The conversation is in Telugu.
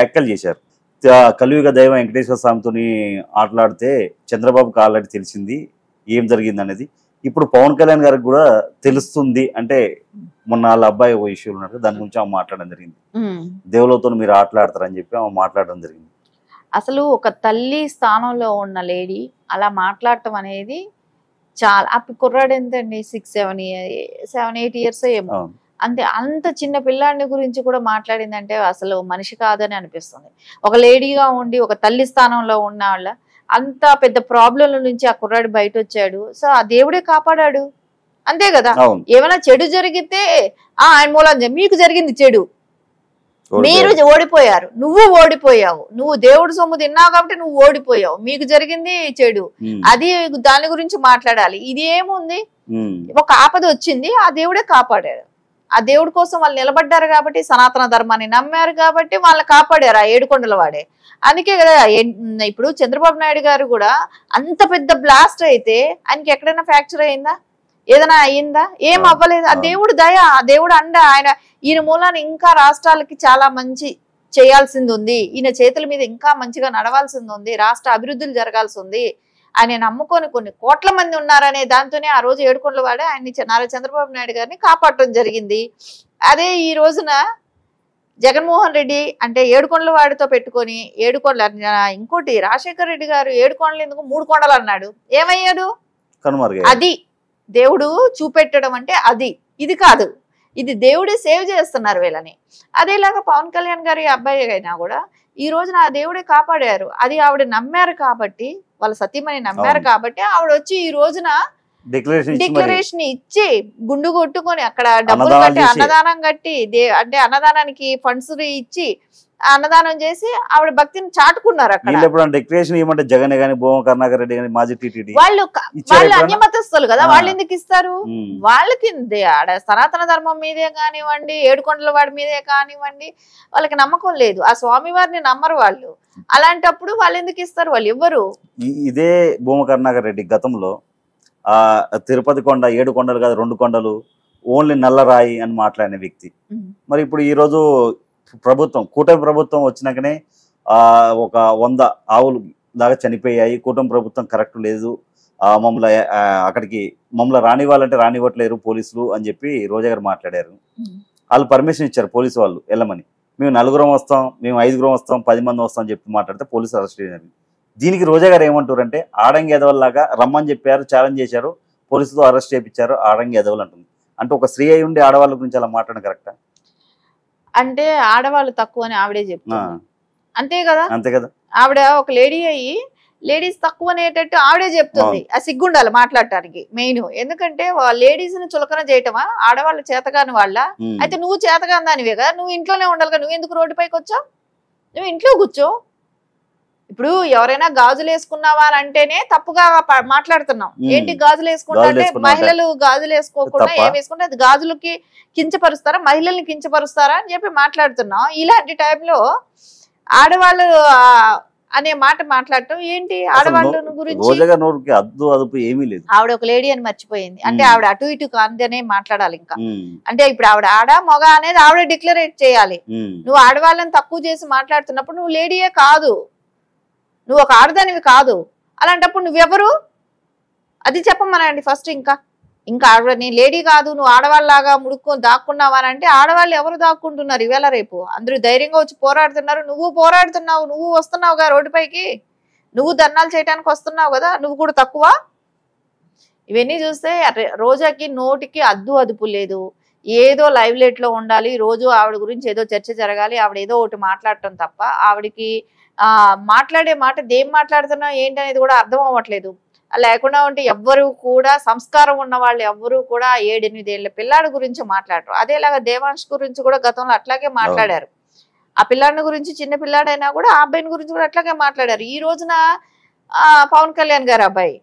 వ్యాఖ్యలు చేశారు. కలియుగ దైవం వెంకటేశ్వర స్వామితోని ఆటలాడితే చంద్రబాబుకి ఆల్రెడీ తెలిసింది ఏం జరిగింది అనేది. ఇప్పుడు పవన్ కళ్యాణ్ గారికి కూడా తెలుస్తుంది అంటే మొన్న వాళ్ళ అబ్బాయి ఓ ఇష్యూలు ఉన్నారు, దాని గురించి ఆమె మాట్లాడడం జరిగింది. దేవులతో మీరు ఆటలాడతారని చెప్పి ఆమె మాట్లాడడం జరిగింది. అసలు ఒక తల్లి స్థానంలో ఉన్న లేడీ అలా మాట్లాడటం అనేది చాలా, అప్పుడు కుర్రాడు ఎంతండి 6-7-8 ఇయర్స్ ఏమో, అంతే. అంత చిన్న పిల్లాడిని గురించి కూడా మాట్లాడిందంటే అసలు మనిషి కాదని అనిపిస్తుంది. ఒక లేడీగా ఉండి ఒక తల్లి స్థానంలో ఉన్న వాళ్ళ అంత పెద్ద ప్రాబ్లంల నుంచి ఆ కుర్రాడు బయట వచ్చాడు. సో ఆ దేవుడే కాపాడాడు, అంతే కదా. ఏమైనా చెడు జరిగితే ఆయన మూలం మీకు జరిగింది చెడు, మీరు ఓడిపోయారు, నువ్వు ఓడిపోయావు, నువ్వు దేవుడు సొమ్ము తిన్నావు కాబట్టి నువ్వు ఓడిపోయావు, మీకు జరిగింది చెడు, అది దాని గురించి మాట్లాడాలి. ఇది ఏముంది, ఒక ఆపద వచ్చింది, ఆ దేవుడే కాపాడాడు. ఆ దేవుడి కోసం వాళ్ళు నిలబడ్డారు కాబట్టి, సనాతన ధర్మాన్ని నమ్మారు కాబట్టి వాళ్ళని కాపాడారు ఆ ఏడుకొండల వాడే. అందుకే కదా ఇప్పుడు చంద్రబాబు నాయుడు గారు కూడా అంత పెద్ద బ్లాస్ట్ అయితే ఆయనకి ఎక్కడైనా ఫ్రాక్చర్ అయిందా, ఏదైనా అయ్యిందా? ఏం అవ్వలేదు. ఆ దేవుడు దయ, ఆ దేవుడు అండ. ఈయన మూలాన ఇంకా రాష్ట్రాలకి చాలా మంచి చేయాల్సింది ఉంది, ఈయన చేతుల మీద ఇంకా మంచిగా నడవాల్సింది ఉంది, రాష్ట్ర అభివృద్ధులు జరగాల్సి ఉంది. ఆయన నమ్ముకొని కొన్ని కోట్ల మంది ఉన్నారనే దాంతోనే ఆ రోజు ఏడుకొండల వాడే ఆయన్ని నారా చంద్రబాబు నాయుడు గారిని కాపాడటం జరిగింది. అదే ఈ రోజున జగన్మోహన్ రెడ్డి అంటే ఏడుకొండల వాడితో పెట్టుకొని ఇంకోటి రాజశేఖర రెడ్డి గారు ఏడుకొండలు ఎందుకు 3 కొండలు అన్నాడు, ఏమయ్యాడు? అది దేవుడు చూపెట్టడం అంటే అది, ఇది కాదు. ఇది దేవుడే సేవ్ చేస్తున్నారు వీళ్ళని. అదేలాగా పవన్ కళ్యాణ్ గారి అబ్బాయి అయినా కూడా ఈ రోజున ఆ దేవుడే కాపాడారు. అది ఆవిడ నమ్మారు కాబట్టి, వాళ్ళ సతీమణి నమ్మారు కాబట్టి ఆవిడ వచ్చి ఈ రోజున డిక్లరేషన్ ఇచ్చి గుండు కొట్టుకొని అక్కడ డబ్బులు కట్టి అన్నదానం కట్టి అంటే అన్నదానానికి ఫండ్స్ ఇచ్చి అన్నదానం చేసి ఆవిడ భక్తిని చాటుకున్నారు. అక్కడ డిక్లరేషన్ ఏమంటే జగన్ గాని భూమ కరుణాకర్ రెడ్డి గాని మాజీ టీటీడీ వాళ్ళు అన్యమతస్తులు కదా, వాళ్ళు ఎందుకు ఇస్తారు? వాళ్ళకి ఆడ సనాతన ధర్మం మీదే కానివ్వండి, ఏడుకొండల వాడి మీదే కానివ్వండి, వాళ్ళకి నమ్మకం లేదు. ఆ స్వామి వారిని నమ్మరు వాళ్ళు. అలాంటప్పుడు వాళ్ళు ఎందుకు ఇస్తారు? వాళ్ళు ఎవ్వరు. ఇదే భూమ కరుణాకర్ రెడ్డి గతంలో ఆ తిరుపతి కొండ 7 కొండలు కాదు 2 కొండలు ఓన్లీ నల్లరాయి అని మాట్లాడిన వ్యక్తి. మరి ఇప్పుడు ఈ రోజు ప్రభుత్వం, కూటమి ప్రభుత్వం వచ్చినాకనే ఒక 100 ఆవులు దాకా చనిపోయాయి, కూటమి ప్రభుత్వం కరెక్ట్ లేదు, మమ్మల్ని రానివ్వాలంటే రానివ్వట్లేరు పోలీసులు అని చెప్పి రోజా గారు మాట్లాడారు. వాళ్ళు పర్మిషన్ ఇచ్చారు పోలీసు వాళ్ళు వెళ్ళమని. మేము 4 వస్తాం, మేము 5 వస్తాం, 10 మంది వస్తాం అని చెప్పి మాట్లాడితే పోలీసులు అరెస్ట్ చేశారు. దీనికి రోజా గారు ఏమంటారంటే ఆడంగి ఎదవల్లాగా రమ్మని చెప్పారు, ఛాలెంజ్ చేశారు, పోలీసులతో అరెస్ట్ చేయించారు, ఆడంగి ఎదవలు అంటుంది. అంటే ఒక స్త్రీ అయి ఉండి ఆడవాళ్ళ గురించి అలా మాట్లాడడం కరెక్టా? అంటే ఆడవాళ్ళు తక్కువ అని ఆవిడే చెప్తారు, అంతే కదా. అంతే కదా, ఆవిడ ఒక లేడీ అయ్యి లేడీస్ తక్కువ అనేటట్టు ఆవిడే చెప్తుంది. ఆ సిగ్గుండాలి మాట్లాడటానికి మెయిన్. ఎందుకంటే లేడీస్ ని చులకన చేయటమా? ఆడవాళ్ళు చేతగాని వాళ్ళ అయితే నువ్వు చేతగాని దానివే కదా, నువ్వు ఇంట్లోనే ఉండాలి కదా, నువ్వు ఎందుకు రోడ్డు పైకి వచ్చావు? నువ్వు ఇంట్లో కూర్చో. ఇప్పుడు ఎవరైనా గాజులు వేసుకున్నావా అని అంటేనే తప్పుగా మాట్లాడుతున్నాం. ఏంటి గాజులు వేసుకుంటా అంటే మహిళలు గాజులు వేసుకోకుండా ఏం వేసుకుంటే అది గాజులకి కించపరుస్తారా, మహిళల్ని కించపరుస్తారా అని చెప్పి మాట్లాడుతున్నాం. ఇలాంటి టైంలో ఆడవాళ్ళు అనే మాట మాట్లాడటం ఏంటి? ఆడవాళ్ళ గురించి ఏమీ లేదు. ఆవిడ ఒక లేడీ అని మర్చిపోయింది. అంటే ఆవిడ అటు ఇటు కాందనే మాట్లాడాలి. ఇంకా అంటే ఇప్పుడు ఆవిడ ఆడ మగ అనేది ఆవిడ డిక్లరేట్ చేయాలి. నువ్వు ఆడవాళ్ళని తక్కువ చేసి మాట్లాడుతున్నప్పుడు నువ్వు లేడీయే కాదు, నువ్వు ఒక ఆడదానివి కాదు. అలాంటప్పుడు నువ్వెవరు అది చెప్పమనండి ఫస్ట్. ఇంకా ఆవిడ నీ లేడీ కాదు, నువ్వు ఆడవాళ్ళలాగా ముడుక్కొని దాక్కున్నావా అని అంటే ఆడవాళ్ళు ఎవరు దాక్కుంటున్నారు ఇవాళ రేపు? అందరూ ధైర్యంగా వచ్చి పోరాడుతున్నారు. నువ్వు పోరాడుతున్నావు, నువ్వు వస్తున్నావుగా రోడ్డుపైకి, నువ్వు ధర్నాలు చేయడానికి వస్తున్నావు కదా, నువ్వు కూడా తక్కువ? ఇవన్నీ చూస్తే రోజాకి నోటికి అదుపు లేదు. ఏదో లైవ్ లైట్ లో ఉండాలి, రోజు ఆవిడ గురించి ఏదో చర్చ జరగాలి, ఆవిడ ఏదో ఒకటి మాట్లాడటం తప్ప ఆవిడకి మాట్లాడే మాట దేం మాట్లాడుతున్నా ఏంటి అనేది కూడా అర్థం అవ్వట్లేదు. లేకుండా ఉంటే ఎవ్వరు కూడా సంస్కారం ఉన్న వాళ్ళు ఎవ్వరూ కూడా 7-8 ఏళ్ల పిల్లాడి గురించి మాట్లాడరు. అదేలాగా దేవాంశ్ గురించి కూడా గతంలో అట్లాగే మాట్లాడారు. ఆ పిల్లాడిని గురించి, చిన్న పిల్లాడైనా కూడా ఆ అబ్బాయిని గురించి కూడా అట్లాగే మాట్లాడారు. ఈ రోజున పవన్ కళ్యాణ్ గారు అబ్బాయి